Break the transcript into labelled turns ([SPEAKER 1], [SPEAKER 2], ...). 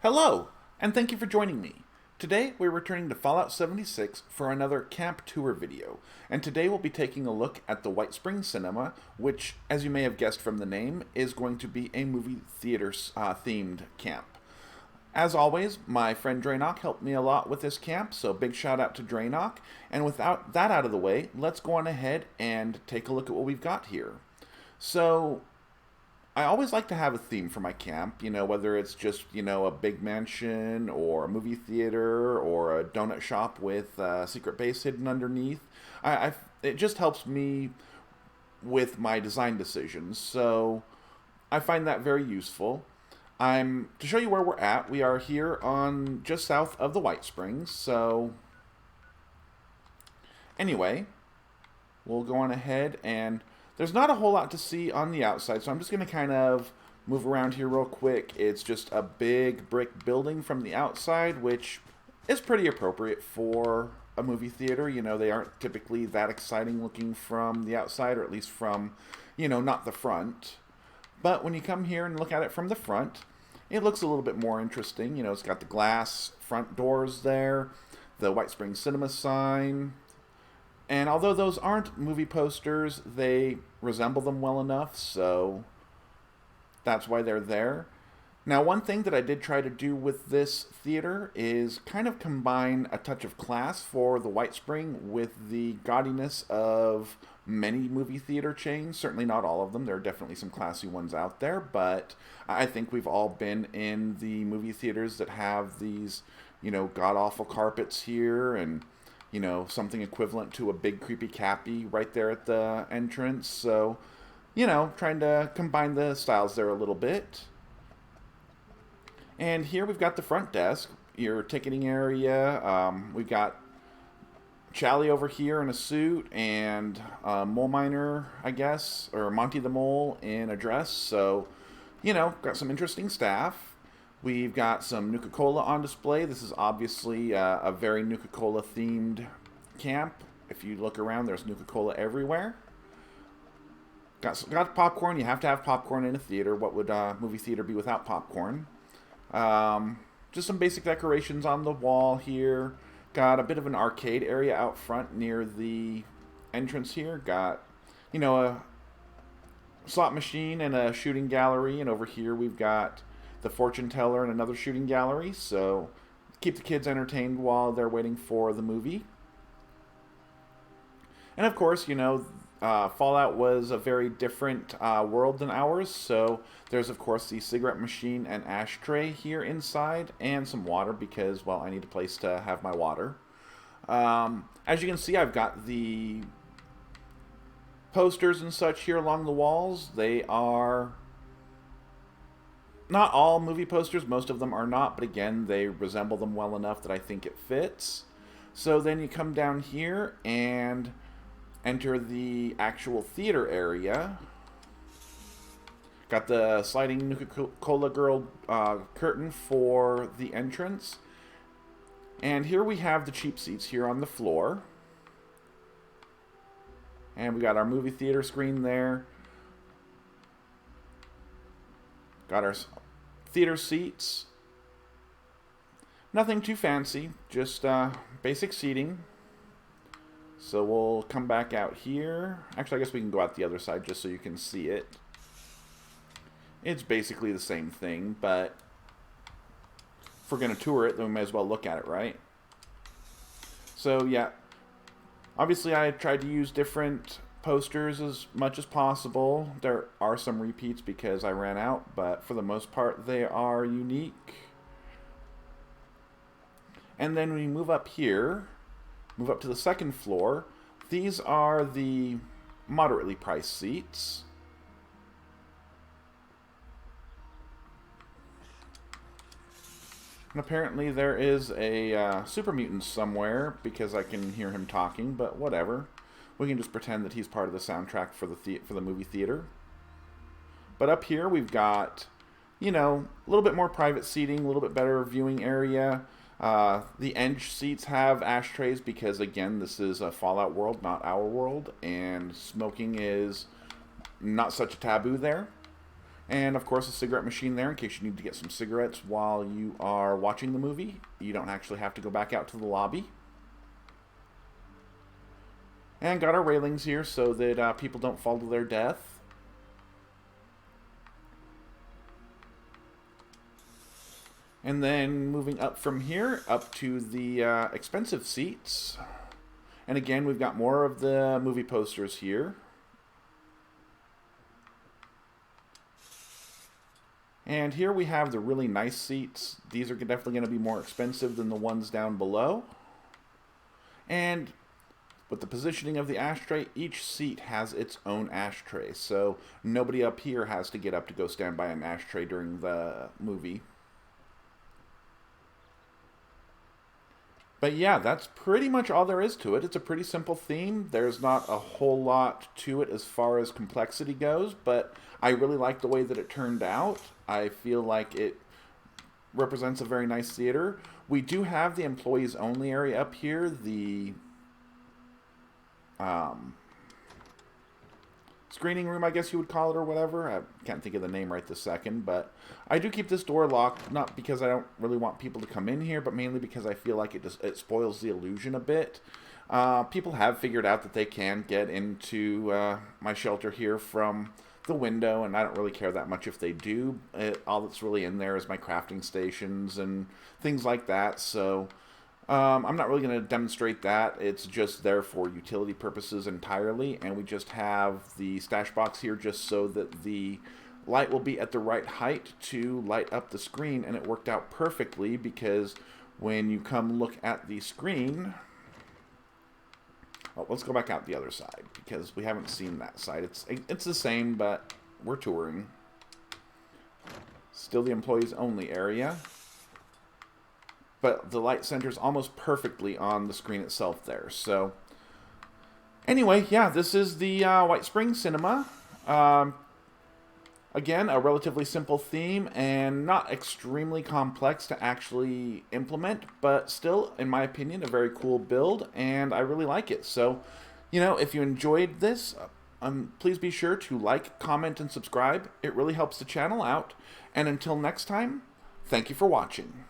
[SPEAKER 1] Hello, and thank you for joining me. Today we're returning to Fallout 76 for another camp tour video, and today we'll be taking a look at the Whitespring Cinema, which, as you may have guessed from the name, is going to be a movie theater themed camp. As always, my friend Dranock helped me a lot with this camp, so big shout out to Dranock. And without that out of the way, let's go on ahead and take a look at what we've got here. So, I always like to have a theme for my camp, whether it's just, a big mansion or a movie theater or a donut shop with a secret base hidden underneath. It just helps me with my design decisions, so I find that very useful. To show you where we're at, we are here on just south of the White Springs, so anyway, we'll go on ahead and there's not a whole lot to see on the outside, so I'm just going to kind of move around here real quick. It's just a big brick building from the outside, which is pretty appropriate for a movie theater. They aren't typically that exciting looking from the outside, or at least from, not the front. But when you come here and look at it from the front, it looks a little bit more interesting. It's got the glass front doors there, the Whitespring Cinema sign. And although those aren't movie posters, they resemble them well enough, so that's why they're there. Now, one thing that I did try to do with this theater is kind of combine a touch of class for the Whitespring with the gaudiness of many movie theater chains. Certainly not all of them. There are definitely some classy ones out there, but I think we've all been in the movie theaters that have these, god-awful carpets here and something equivalent to a big creepy cappy right there at the entrance. So, trying to combine the styles there a little bit. And here we've got the front desk, your ticketing area. We've got Chally over here in a suit and Mole Miner, I guess, or Monty the Mole in a dress. So, got some interesting staff. We've got some Nuka-Cola on display. This is obviously a very Nuka-Cola themed camp. If you look around, there's Nuka-Cola everywhere. Got popcorn. You have to have popcorn in a theater. What would a movie theater be without popcorn? Just some basic decorations on the wall here. Got a bit of an arcade area out front near the entrance here. Got, a slot machine and a shooting gallery. And over here we've got the fortune teller and another shooting gallery, so keep the kids entertained while they're waiting for the movie. And of course, Fallout was a very different world than ours, so there's of course the cigarette machine and ashtray here inside, and some water because, well, I need a place to have my water. As you can see, I've got the posters and such here along the walls. They are not all movie posters, most of them are not, but again, they resemble them well enough that I think it fits. So then you come down here and enter the actual theater area. Got the sliding Nuka-Cola Girl curtain for the entrance. And here we have the cheap seats here on the floor. And we got our movie theater screen there. Got our theater seats. Nothing too fancy, just basic seating. So we'll come back out here. Actually, I guess we can go out the other side just so you can see it. It's basically the same thing, but if we're going to tour it, then we may as well look at it, right? So yeah, obviously I tried to use different posters as much as possible. There are some repeats because I ran out, but for the most part they are unique. And then we move up here, move up to the second floor. These are the moderately priced seats. And apparently there is a super mutant somewhere because I can hear him talking, but whatever. We can just pretend that he's part of the soundtrack for the movie theater. But up here we've got, a little bit more private seating, a little bit better viewing area. The edge seats have ashtrays because, again, this is a Fallout world, not our world, and smoking is not such a taboo there. And of course a cigarette machine there in case you need to get some cigarettes while you are watching the movie. You don't actually have to go back out to the lobby. And got our railings here so that people don't fall to their death. And then moving up from here, up to the expensive seats. And again, we've got more of the movie posters here. And here we have the really nice seats. These are definitely going to be more expensive than the ones down below. And with the positioning of the ashtray, each seat has its own ashtray. So nobody up here has to get up to go stand by an ashtray during the movie. But yeah, that's pretty much all there is to it. It's a pretty simple theme. There's not a whole lot to it as far as complexity goes, but I really like the way that it turned out. I feel like it represents a very nice theater. We do have the employees only area up here, the screening room, I guess you would call it, or whatever. I can't think of the name right this second, but I do keep this door locked, not because I don't really want people to come in here, but mainly because I feel like it spoils the illusion a bit. People have figured out that they can get into my shelter here from the window, and I don't really care that much if they do. All that's really in there is my crafting stations and things like that, so I'm not really going to demonstrate that. It's just there for utility purposes entirely, and we just have the stash box here just so that the light will be at the right height to light up the screen, and it worked out perfectly because when you come look at the screen... Well, let's go back out the other side because we haven't seen that side. It's the same, but we're touring. Still the employees only area. But the light centers almost perfectly on the screen itself there. So, anyway, yeah, this is the Whitespring Cinema. Again, a relatively simple theme and not extremely complex to actually implement, but still, in my opinion, a very cool build, and I really like it. So, you know, if you enjoyed this, please be sure to like, comment, and subscribe. It really helps the channel out. And until next time, thank you for watching.